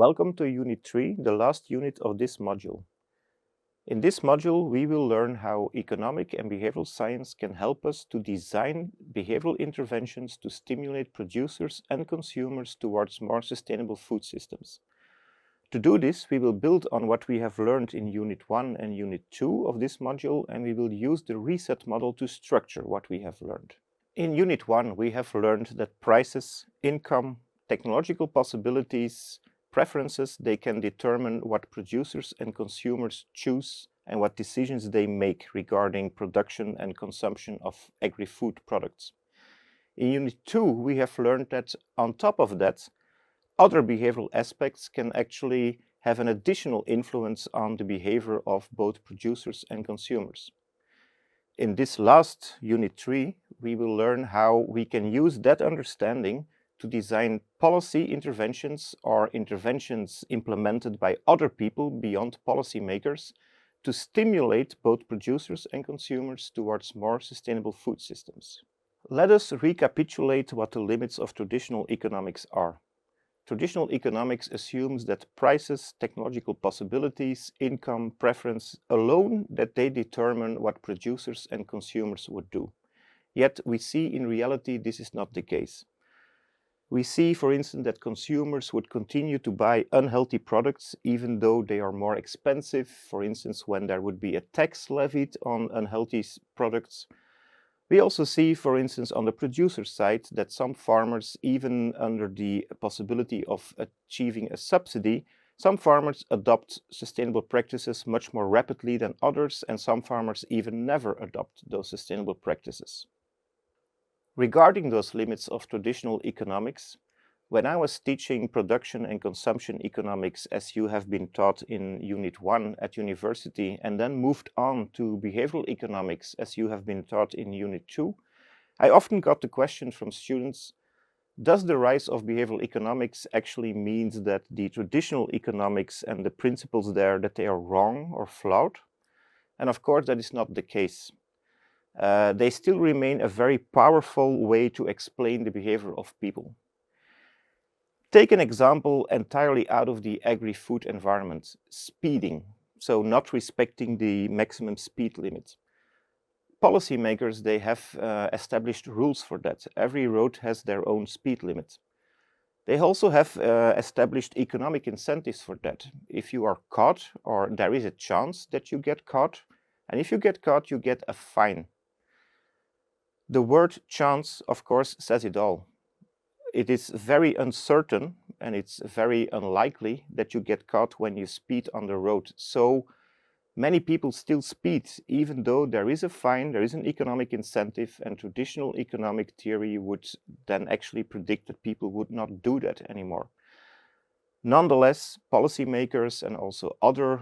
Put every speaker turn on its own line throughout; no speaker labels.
Welcome to Unit 3, the last unit of this module. In this module, we will learn how economic and behavioral science can help us to design behavioral interventions to stimulate producers and consumers towards more sustainable food systems. To do this, we will build on what we have learned in Unit 1 and Unit 2 of this module, and we will use the reset model to structure what we have learned. In Unit 1, we have learned that prices, income, technological possibilities, preferences, they can determine what producers and consumers choose and what decisions they make regarding production and consumption of agri-food products. In Unit 2, we have learned that on top of that, other behavioral aspects can actually have an additional influence on the behavior of both producers and consumers. In this last Unit 3, we will learn how we can use that understanding to design policy interventions or interventions implemented by other people beyond policymakers to stimulate both producers and consumers towards more sustainable food systems. Let us recapitulate what the limits of traditional economics are. Traditional economics assumes that prices, technological possibilities, income, preference alone, that they determine what producers and consumers would do. Yet we see in reality this is not the case. We see, for instance, that consumers would continue to buy unhealthy products even though they are more expensive. For instance, when there would be a tax levied on unhealthy products. We also see, for instance, on the producer side, that some farmers, even under the possibility of achieving a subsidy, some farmers adopt sustainable practices much more rapidly than others, and some farmers even never adopt those sustainable practices. Regarding those limits of traditional economics, when I was teaching production and consumption economics, as you have been taught in Unit 1 at university, and then moved on to behavioral economics, as you have been taught in Unit 2, I often got the question from students, does the rise of behavioral economics actually mean that the traditional economics and the principles there, that they are wrong or flawed? And of course, that is not the case. They still remain a very powerful way to explain the behavior of people. Take an example entirely out of the agri-food environment, speeding, so not respecting the maximum speed limit. Policymakers, they have established rules for that. Every road has their own speed limit. They also have established economic incentives for that. If you are caught, or there is a chance that you get caught, and if you get caught, you get a fine. The word chance, of course, says it all. It is very uncertain and it's very unlikely that you get caught when you speed on the road. So many people still speed, even though there is a fine, there is an economic incentive, and traditional economic theory would then actually predict that people would not do that anymore. Nonetheless, policymakers and also other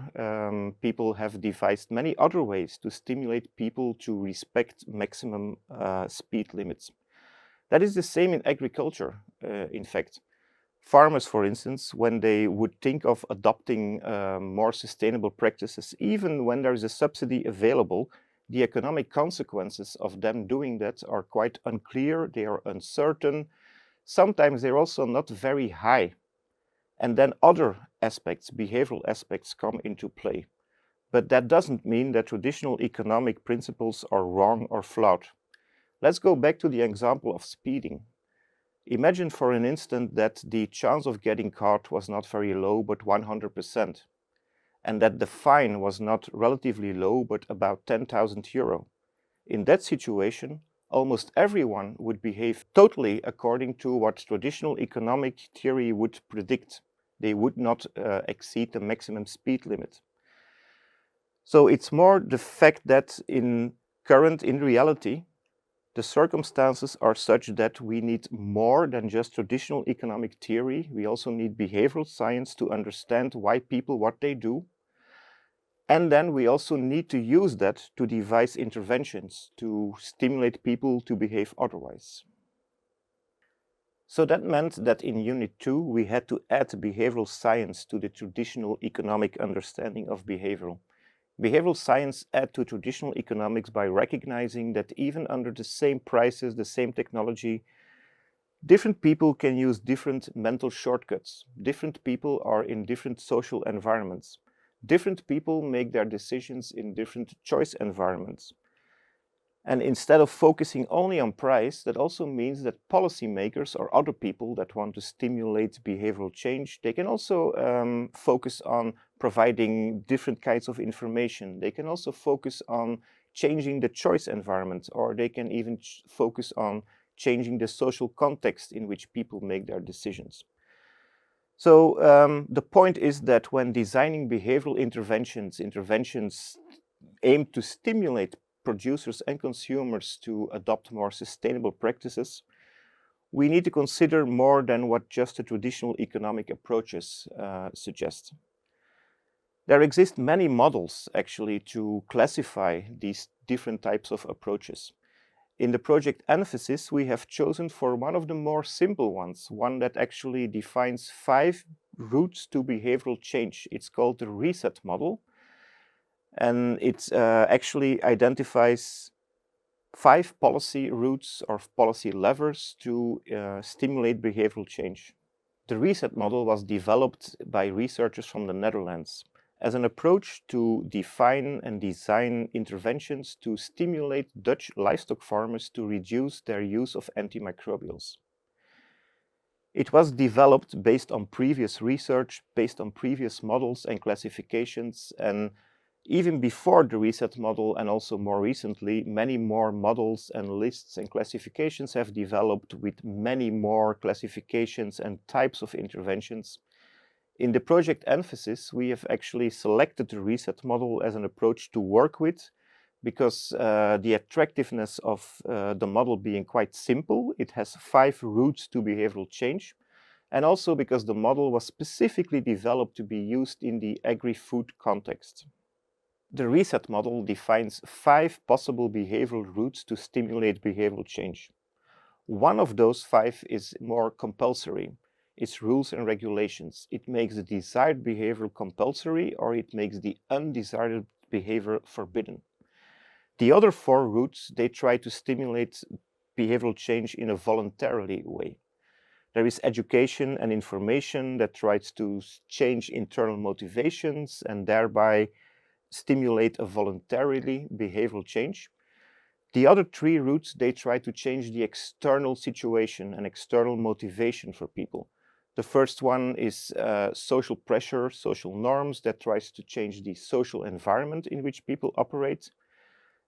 people have devised many other ways to stimulate people to respect maximum speed limits. That is the same in agriculture, in fact. Farmers, for instance, when they would think of adopting more sustainable practices, even when there is a subsidy available, the economic consequences of them doing that are quite unclear, they are uncertain. Sometimes they're also not very high. And then other aspects, behavioral aspects, come into play. But that doesn't mean that traditional economic principles are wrong or flawed. Let's go back to the example of speeding. Imagine for an instant that the chance of getting caught was not very low, but 100%, and that the fine was not relatively low, but about 10,000 euro. In that situation, almost everyone would behave totally according to what traditional economic theory would predict. They would not exceed the maximum speed limit. So it's more the fact that in reality, the circumstances are such that we need more than just traditional economic theory. We also need behavioral science to understand why people what they do. And then we also need to use that to devise interventions to stimulate people to behave otherwise. So that meant that in Unit 2 we had to add behavioral science to the traditional economic understanding of behavioral. Behavioral science adds to traditional economics by recognizing that even under the same prices, the same technology, Different people can use different mental shortcuts. Different people are in different social environments. Different people make their decisions in different choice environments. And instead of focusing only on price, that also means that policymakers or other people that want to stimulate behavioral change, they can also focus on providing different kinds of information. They can also focus on changing the choice environment, or they can even focus on changing the social context in which people make their decisions. So the point is that when designing behavioral interventions aim to stimulate producers and consumers to adopt more sustainable practices, we need to consider more than what just the traditional economic approaches suggest. There exist many models actually to classify these different types of approaches. In the project Emphasis, we have chosen for one of the more simple ones, one that actually defines 5 routes to behavioral change. It's called the RESET model, and it actually identifies 5 policy routes or policy levers to stimulate behavioral change. The RESET model was developed by researchers from the Netherlands as an approach to define and design interventions to stimulate Dutch livestock farmers to reduce their use of antimicrobials. It was developed based on previous research, based on previous models and classifications, and even before the RESET model, and also more recently, many more models and lists and classifications have developed with many more classifications and types of interventions. In the project Emphasis, we have actually selected the RESET model as an approach to work with because the attractiveness of the model being quite simple, it has 5 routes to behavioral change, and also because the model was specifically developed to be used in the agri-food context. The RESET model defines 5 possible behavioral routes to stimulate behavioral change. One of those 5 is more compulsory. It's rules and regulations. It makes the desired behavior compulsory, or it makes the undesired behavior forbidden. The other 4 routes, they try to stimulate behavioral change in a voluntarily way. There is education and information that tries to change internal motivations and thereby stimulate a voluntarily behavioral change. The other 3 routes, they try to change the external situation and external motivation for people. The first one is social pressure, social norms that tries to change the social environment in which people operate.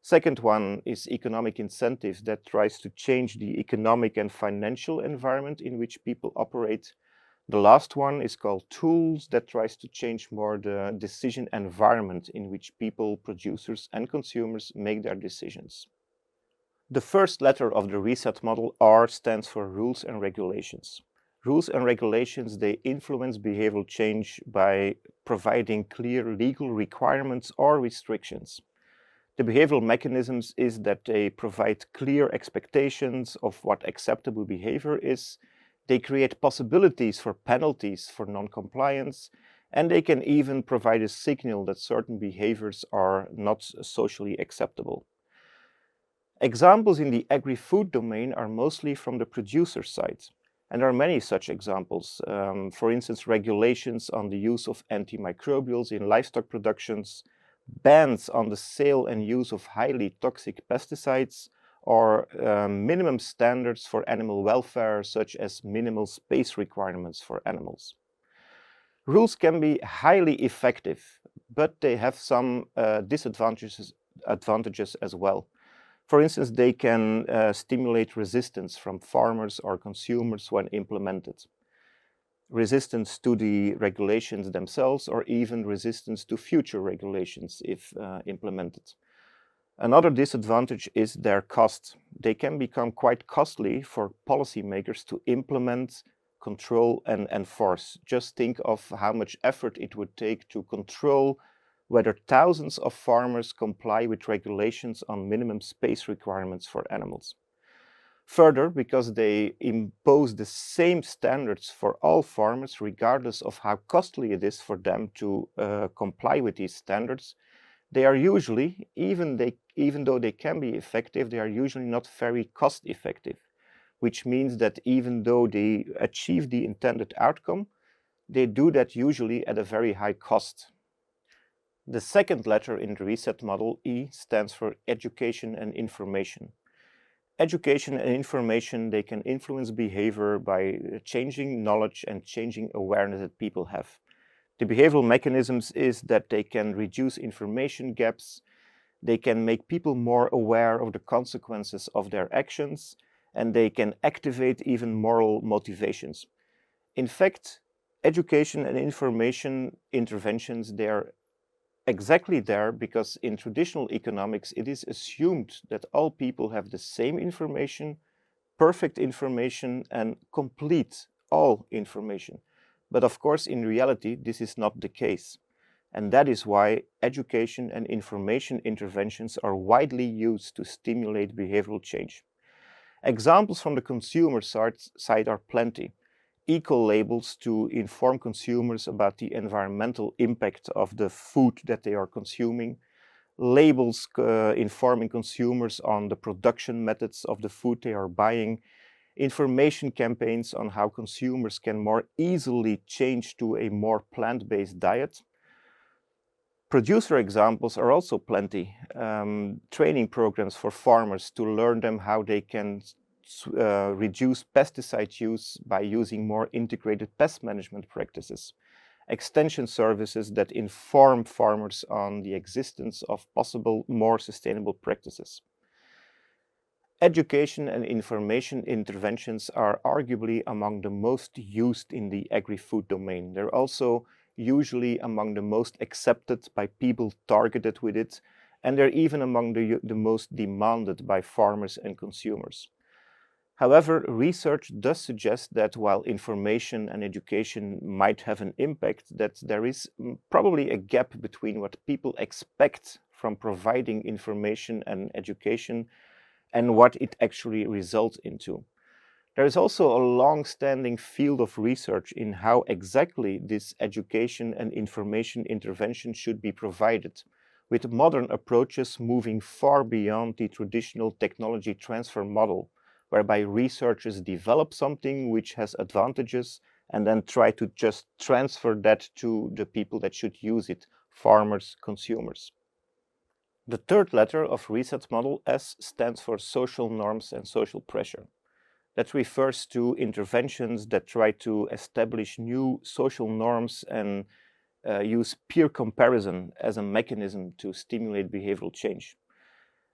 Second one is economic incentives that tries to change the economic and financial environment in which people operate. The last one is called tools that tries to change more the decision environment in which people, producers and consumers make their decisions. The first letter of the RESET model, R, stands for rules and regulations. Rules and regulations, they influence behavioral change by providing clear legal requirements or restrictions. The behavioral mechanisms is that they provide clear expectations of what acceptable behavior is. They create possibilities for penalties for non-compliance, and they can even provide a signal that certain behaviors are not socially acceptable. Examples in the agri-food domain are mostly from the producer side. And there are many such examples. For instance, regulations on the use of antimicrobials in livestock productions, bans on the sale and use of highly toxic pesticides, or minimum standards for animal welfare, such as minimal space requirements for animals. Rules can be highly effective, but they have some disadvantages as well. For instance, they can stimulate resistance from farmers or consumers when implemented. Resistance to the regulations themselves, or even resistance to future regulations if implemented. Another disadvantage is their cost. They can become quite costly for policymakers to implement, control, and enforce. Just think of how much effort it would take to control whether thousands of farmers comply with regulations on minimum space requirements for animals. Further, because they impose the same standards for all farmers, regardless of how costly it is for them to comply with these standards, they are usually, even though they can be effective, they are usually not very cost effective. which means that even though they achieve the intended outcome, they do that usually at a very high cost. The second letter in the reset model, E, stands for education and information. Education and information, they can influence behavior by changing knowledge and changing awareness that people have. The behavioral mechanisms is that they can reduce information gaps, they can make people more aware of the consequences of their actions, and they can activate even moral motivations. In fact, education and information interventions, they are exactly there because in traditional economics, it is assumed that all people have the same information, perfect information, and complete all information. But of course, in reality, this is not the case. And that is why education and information interventions are widely used to stimulate behavioral change. Examples from the consumer side are plenty. Eco-labels to inform consumers about the environmental impact of the food that they are consuming, labels informing consumers on the production methods of the food they are buying, information campaigns on how consumers can more easily change to a more plant-based diet. Producer examples are also plenty. Training programs for farmers to learn them how they can reduce pesticide use by using more integrated pest management practices. Extension services that inform farmers on the existence of possible more sustainable practices. Education and information interventions are arguably among the most used in the agri-food domain. They're also usually among the most accepted by people targeted with it, and they're even among the most demanded by farmers and consumers. However, research does suggest that while information and education might have an impact, that there is probably a gap between what people expect from providing information and education and what it actually results into. There is also a long-standing field of research in how exactly this education and information intervention should be provided, with modern approaches moving far beyond the traditional technology transfer model, whereby researchers develop something which has advantages and then try to just transfer that to the people that should use it, farmers, consumers. The third letter of reset model, S, stands for social norms and social pressure. That refers to interventions that try to establish new social norms and use peer comparison as a mechanism to stimulate behavioral change.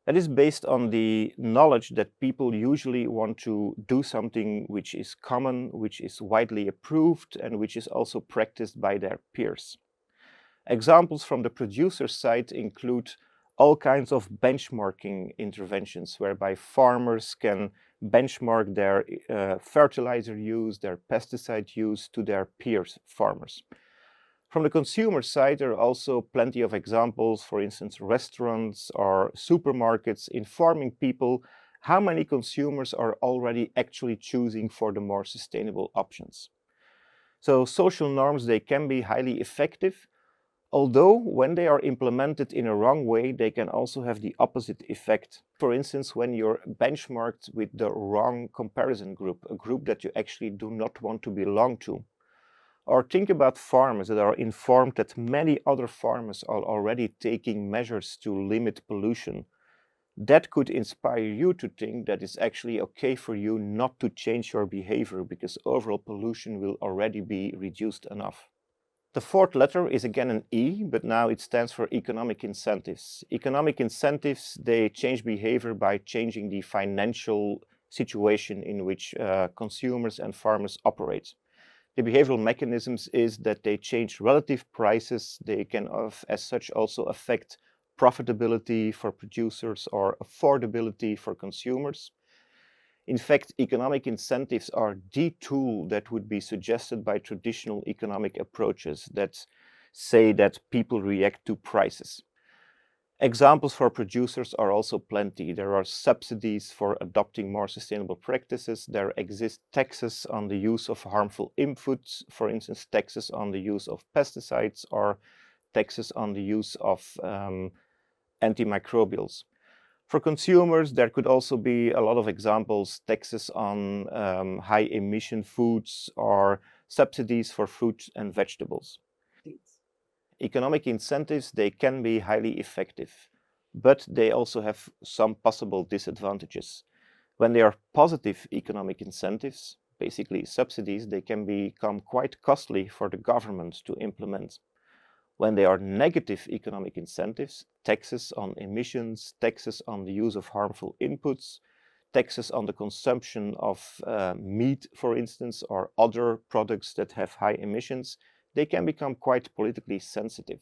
That is based on the knowledge that people usually want to do something which is common, which is widely approved, and which is also practiced by their peers. Examples from the producer side include all kinds of benchmarking interventions whereby farmers can benchmark their fertilizer use, their pesticide use to their peers farmers. From the consumer side, there are also plenty of examples, for instance, restaurants or supermarkets informing people how many consumers are already actually choosing for the more sustainable options. So social norms, they can be highly effective, although when they are implemented in a wrong way, they can also have the opposite effect. For instance, when you're benchmarked with the wrong comparison group, a group that you actually do not want to belong to. Or think about farmers that are informed that many other farmers are already taking measures to limit pollution. That could inspire you to think that it's actually okay for you not to change your behavior because overall pollution will already be reduced enough. The fourth letter is again an E, but now it stands for economic incentives. Economic incentives, they change behavior by changing the financial situation in which consumers and farmers operate. The behavioral mechanisms is that they change relative prices. They can, as such, also affect profitability for producers or affordability for consumers. In fact, economic incentives are the tool that would be suggested by traditional economic approaches that say that people react to prices. Examples for producers are also plenty. There are subsidies for adopting more sustainable practices. There exist taxes on the use of harmful inputs, for instance, taxes on the use of pesticides or taxes on the use of antimicrobials. For consumers, there could also be a lot of examples, taxes on high emission foods or subsidies for fruit and vegetables. Economic incentives, they can be highly effective, but they also have some possible disadvantages. When they are positive economic incentives, basically subsidies, they can become quite costly for the government to implement. When they are negative economic incentives, taxes on emissions, taxes on the use of harmful inputs, taxes on the consumption of meat, for instance, or other products that have high emissions, they can become quite politically sensitive.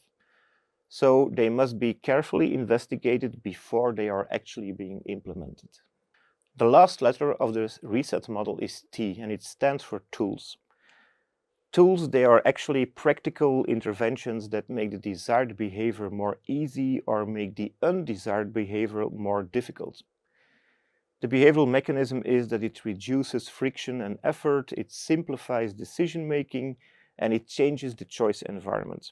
So they must be carefully investigated before they are actually being implemented. The last letter of the reset model is T, and it stands for tools. Tools, they are actually practical interventions that make the desired behavior more easy or make the undesired behavior more difficult. The behavioral mechanism is that it reduces friction and effort, it simplifies decision making, and it changes the choice environment.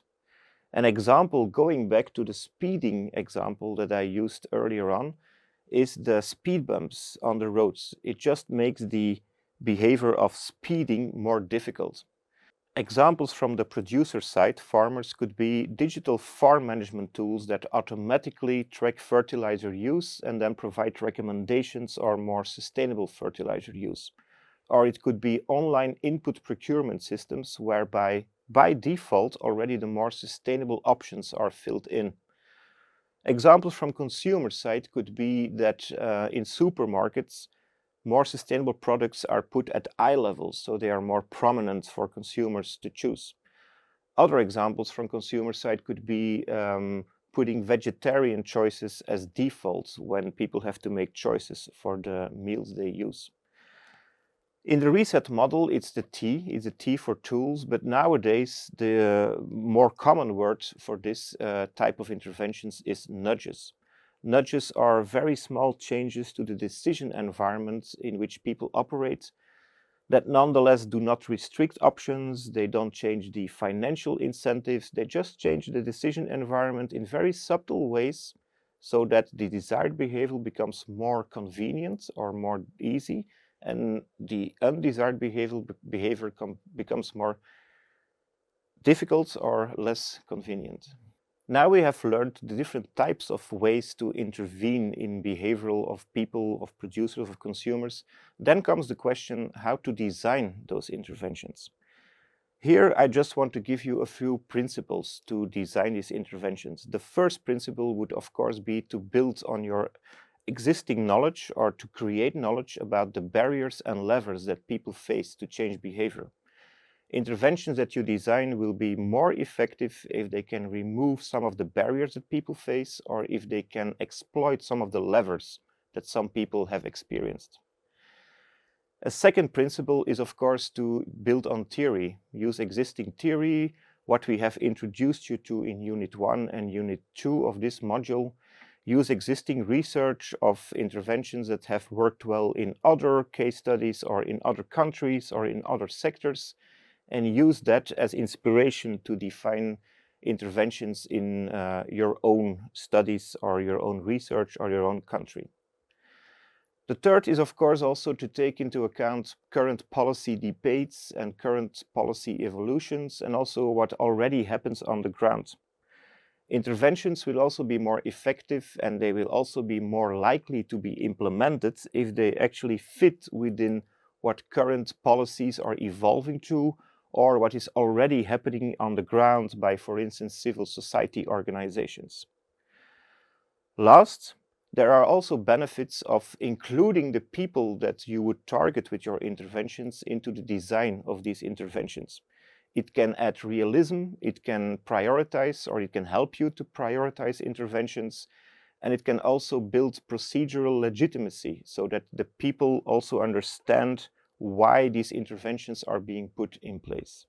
An example, going back to the speeding example that I used earlier on, is the speed bumps on the roads. It just makes the behavior of speeding more difficult. Examples from the producer side, farmers, could be digital farm management tools that automatically track fertilizer use and then provide recommendations or more sustainable fertilizer use. Or it could be online input procurement systems whereby by default already the more sustainable options are filled in. Examples from consumer side could be that in supermarkets, more sustainable products are put at eye level, so they are more prominent for consumers to choose. Other examples from consumer side could be putting vegetarian choices as defaults when people have to make choices for the meals they use. In the reset model, it's a T for tools, but nowadays the more common word for this type of interventions is nudges. Nudges are very small changes to the decision environment in which people operate that nonetheless do not restrict options, they don't change the financial incentives, they just change the decision environment in very subtle ways so that the desired behavior becomes more convenient or more easy, and the undesired behavior becomes more difficult or less convenient. Now we have learned the different types of ways to intervene in behavioral of people, of producers, of consumers. Then comes the question how to design those interventions. Here I just want to give you a few principles to design these interventions. The first principle would of course be to build on your existing knowledge or to create knowledge about the barriers and levers that people face to change behavior. Interventions that you design will be more effective if they can remove some of the barriers that people face or if they can exploit some of the levers that some people have experienced. A second principle is, of course, to build on theory, use existing theory, what we have introduced you to in Unit 1 and Unit 2 of this module. Use existing research of interventions that have worked well in other case studies or in other countries or in other sectors, and use that as inspiration to define interventions in your own studies or your own research or your own country. The third is, of course, also to take into account current policy debates and current policy evolutions and also what already happens on the ground. Interventions will also be more effective and they will also be more likely to be implemented if they actually fit within what current policies are evolving to or what is already happening on the ground by, for instance, civil society organizations. Last, there are also benefits of including the people that you would target with your interventions into the design of these interventions. It can add realism, it can prioritize, or it can help you to prioritize interventions, and it can also build procedural legitimacy so that the people also understand why these interventions are being put in place.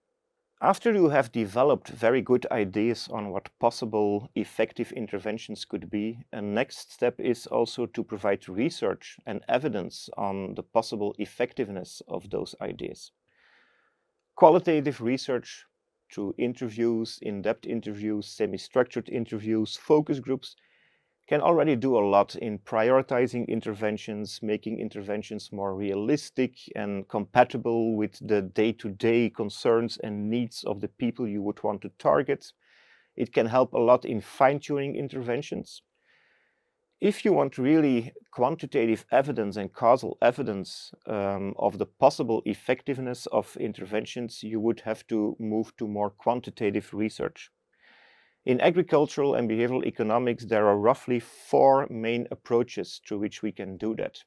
After you have developed very good ideas on what possible effective interventions could be, a next step is also to provide research and evidence on the possible effectiveness of those ideas. Qualitative research through interviews, in-depth interviews, semi-structured interviews, focus groups can already do a lot in prioritizing interventions, making interventions more realistic and compatible with the day-to-day concerns and needs of the people you would want to target. It can help a lot in fine-tuning interventions. If you want really quantitative evidence and causal evidence of the possible effectiveness of interventions, you would have to move to more quantitative research. In agricultural and behavioral economics, there are roughly 4 main approaches through which we can do that.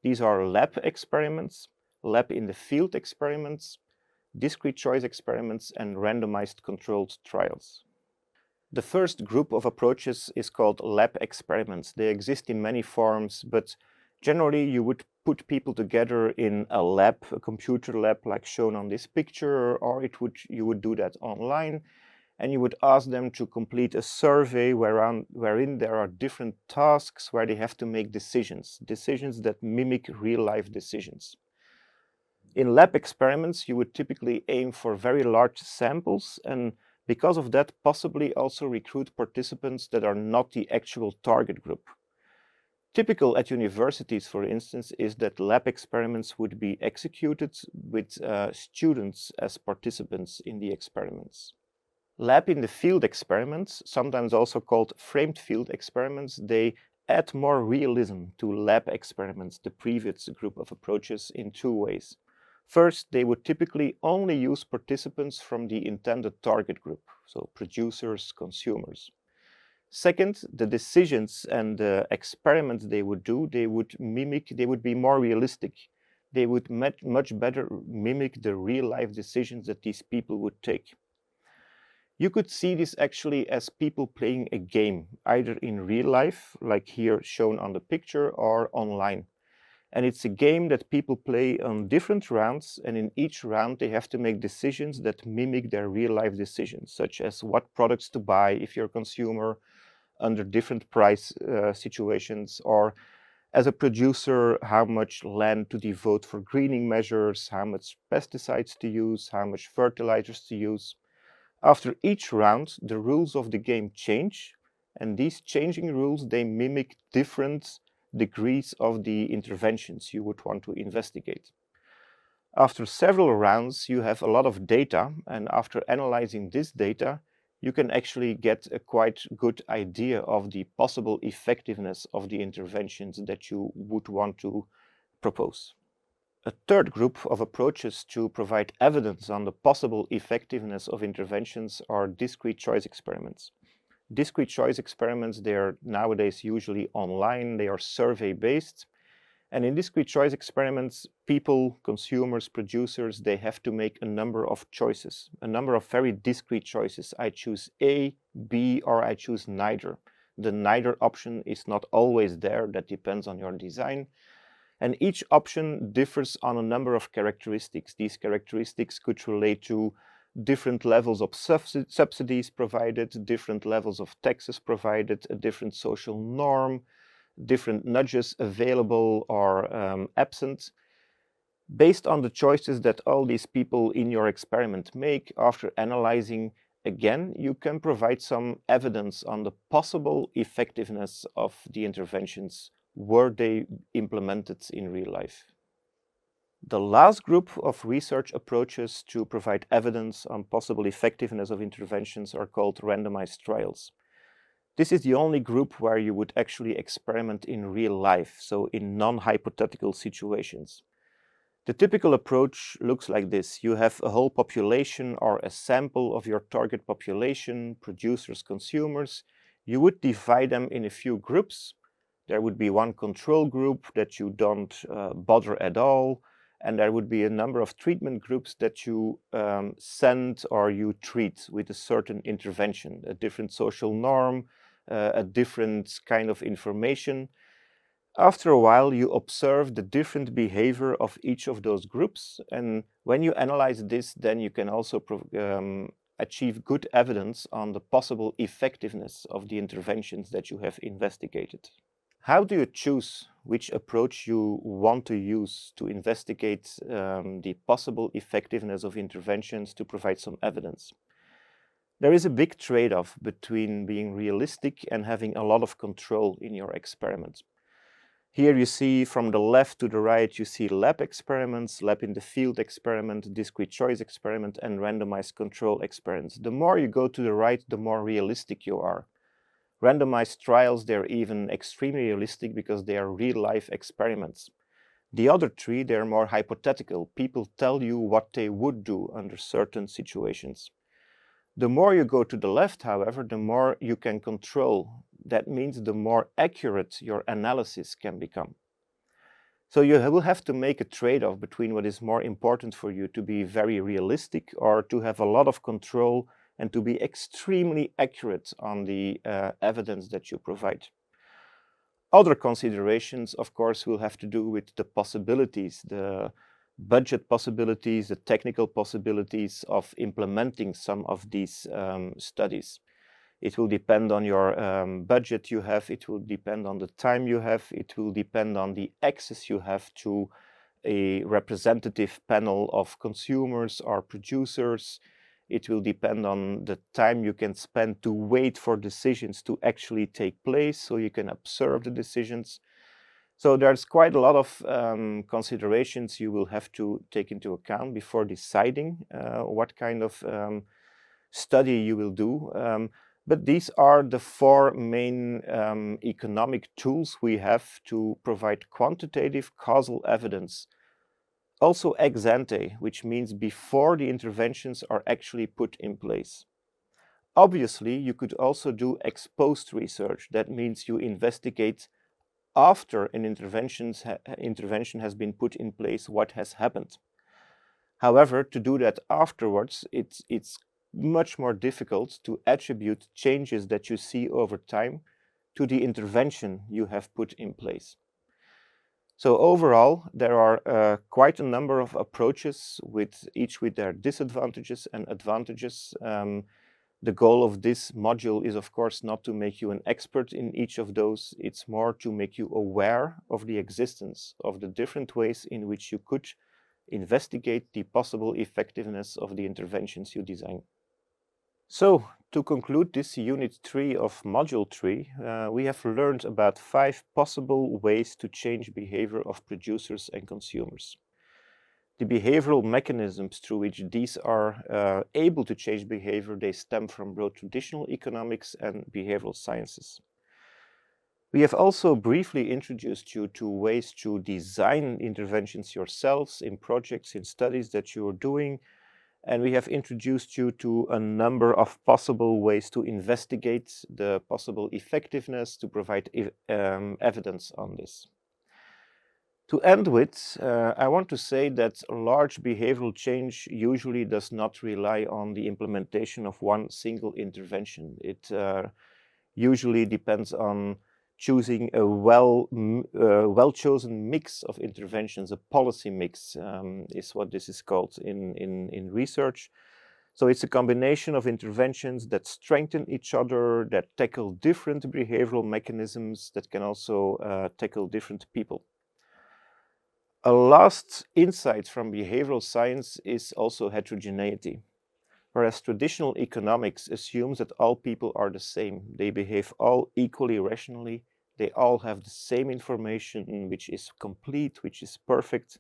These are lab experiments, lab in the field experiments, discrete choice experiments, and randomized controlled trials. The first group of approaches is called lab experiments. They exist in many forms, but generally you would put people together in a lab, a computer lab like shown on this picture, or you would do that online, and you would ask them to complete a survey wherein there are different tasks where they have to make decisions that mimic real-life decisions. In lab experiments, you would typically aim for very large samples, and because of that, possibly also recruit participants that are not the actual target group. Typical at universities, for instance, is that lab experiments would be executed with students as participants in the experiments. Lab in the field experiments, sometimes also called framed field experiments, they add more realism to lab experiments, the previous group of approaches, in 2 ways. First, they would typically only use participants from the intended target group, so producers, consumers. Second, the decisions and the experiments they would do, they would be more realistic. They would much better mimic the real-life decisions that these people would take. You could see this actually as people playing a game, either in real life, like here shown on the picture, or online. And it's a game that people play on different rounds, and in each round they have to make decisions that mimic their real-life decisions, such as what products to buy if you're a consumer under different price situations, or as a producer, how much land to devote for greening measures, how much pesticides to use, how much fertilizers to use. After each round, the rules of the game change, and these changing rules, they mimic different degrees of the interventions you would want to investigate. After several rounds, you have a lot of data, and after analyzing this data, you can actually get a quite good idea of the possible effectiveness of the interventions that you would want to propose. A third group of approaches to provide evidence on the possible effectiveness of interventions are discrete choice experiments. Discrete choice experiments, they are nowadays usually online, they are survey-based. And in discrete choice experiments, people, consumers, producers, they have to make a number of choices, a number of very discrete choices. I choose A, B, or I choose neither. The neither option is not always there, that depends on your design. And each option differs on a number of characteristics. These characteristics could relate to different levels of subsidies provided, different levels of taxes provided, a different social norm, different nudges available or absent. Based on the choices that all these people in your experiment make, after analyzing again, you can provide some evidence on the possible effectiveness of the interventions were they implemented in real life. The last group of research approaches to provide evidence on possible effectiveness of interventions are called randomized trials. This is the only group where you would actually experiment in real life, so in non-hypothetical situations. The typical approach looks like this. You have a whole population or a sample of your target population, producers, consumers. You would divide them in a few groups. There would be one control group that you don't bother at all, and there would be a number of treatment groups that you send or you treat with a certain intervention, a different social norm, a different kind of information. After a while, you observe the different behavior of each of those groups, and when you analyze this, then you can also achieve good evidence on the possible effectiveness of the interventions that you have investigated. How do you choose which approach you want to use to investigate the possible effectiveness of interventions to provide some evidence? There is a big trade-off between being realistic and having a lot of control in your experiment. Here you see from the left to the right, you see lab experiments, lab in the field experiment, discrete choice experiment, and randomized control experiments. The more you go to the right, the more realistic you are. Randomized trials, they're even extremely realistic because they are real-life experiments. The other three, they're more hypothetical. People tell you what they would do under certain situations. The more you go to the left, however, the more you can control. That means the more accurate your analysis can become. So you will have to make a trade-off between what is more important for you, to be very realistic or to have a lot of control and to be extremely accurate on the evidence that you provide. Other considerations, of course, will have to do with the possibilities, the budget possibilities, the technical possibilities of implementing some of these studies. It will depend on your budget you have, it will depend on the time you have, it will depend on the access you have to a representative panel of consumers or producers. It will depend on the time you can spend to wait for decisions to actually take place so you can observe the decisions. So there's quite a lot of considerations you will have to take into account before deciding what kind of study you will do. But these are the four main economic tools we have to provide quantitative causal evidence. Also ex ante, which means before the interventions are actually put in place. Obviously, you could also do ex post research. That means you investigate after an intervention has been put in place what has happened. However, to do that afterwards, it's much more difficult to attribute changes that you see over time to the intervention you have put in place. So overall, there are quite a number of approaches, each with their disadvantages and advantages. The goal of this module is, of course, not to make you an expert in each of those. It's more to make you aware of the existence of the different ways in which you could investigate the possible effectiveness of the interventions you design. So, to conclude this Unit 3 of Module 3, we have learned about 5 possible ways to change behavior of producers and consumers. The behavioral mechanisms through which these are able to change behavior, they stem from both traditional economics and behavioral sciences. We have also briefly introduced you to ways to design interventions yourselves in projects, in studies that you are doing, and we have introduced you to a number of possible ways to investigate the possible effectiveness, to provide evidence on this. To end with, I want to say that large behavioral change usually does not rely on the implementation of one single intervention. It usually depends on choosing a well-chosen mix of interventions. A policy mix is what this is called in research. So it's a combination of interventions that strengthen each other, that tackle different behavioral mechanisms, that can also tackle different people. A last insight from behavioral science is also heterogeneity. Whereas traditional economics assumes that all people are the same. They behave all equally rationally. They all have the same information, which is complete, which is perfect.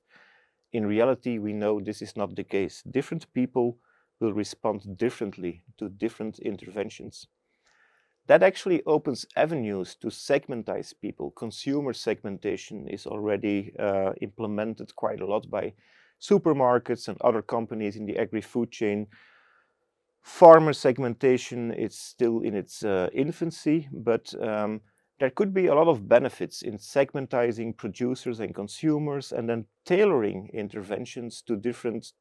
In reality, we know this is not the case. Different people will respond differently to different interventions. That actually opens avenues to segmentize people. Consumer segmentation is already implemented quite a lot by supermarkets and other companies in the agri-food chain. Farmer segmentation is still in its infancy, but there could be a lot of benefits in segmentizing producers and consumers and then tailoring interventions to different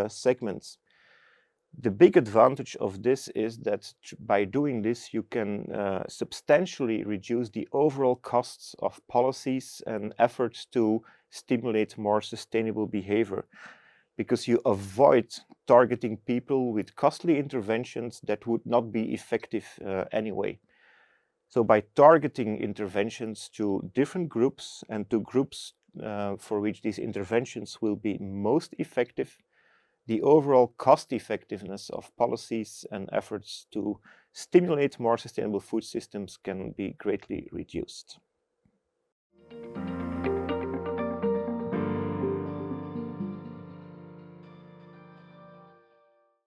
segments. The big advantage of this is that by doing this, you can substantially reduce the overall costs of policies and efforts to stimulate more sustainable behavior, because you avoid targeting people with costly interventions that would not be effective anyway. So by targeting interventions to different groups and to groups for which these interventions will be most effective, the overall cost effectiveness of policies and efforts to stimulate more sustainable food systems can be greatly reduced.